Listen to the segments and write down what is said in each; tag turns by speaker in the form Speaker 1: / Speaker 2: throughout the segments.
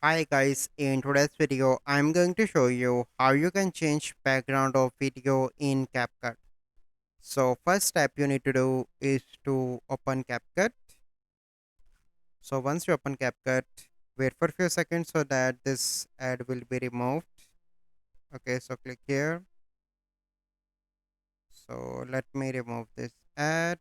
Speaker 1: Hi guys, in today's video I'm going to show you how you can change background of video in Capcut. So first step you need to do is to open Capcut. So once you open Capcut, wait for a few seconds so that this ad will be removed. Okay, so click here. So let me remove this ad.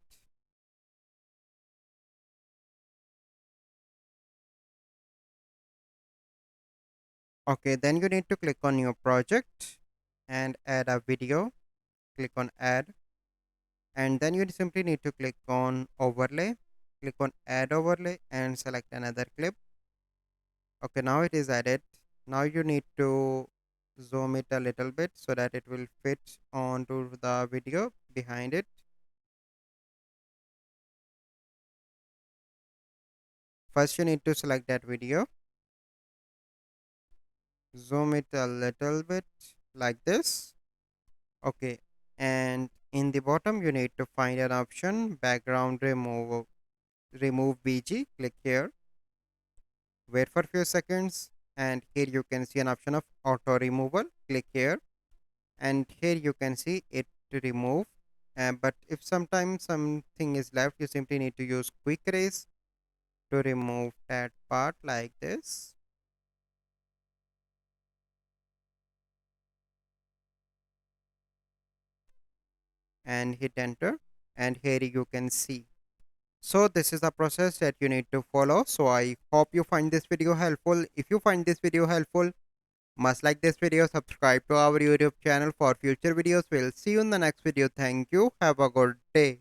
Speaker 1: Okay, then you need to click on your project and add a video. Click on add, and then you simply need to click on overlay, click on add overlay and select another clip. Okay, now it is added. Now you need to zoom it a little bit so that it will fit onto the video behind it. First you need to select that video, zoom it a little bit like this. Okay, and in the bottom you need to find an option background remove bg. Click here, wait for few seconds, and here you can see an option of auto removal. Click here, and here you can see it to remove. But if sometimes something is left, you simply need to use quick erase to remove that part like this, and hit enter, and here you can see. So this is the process that you need to follow. So I hope you find this video helpful. If you find this video helpful, must like this video, subscribe to our YouTube channel for future videos. We'll see you in the next video. Thank you. Have a good day.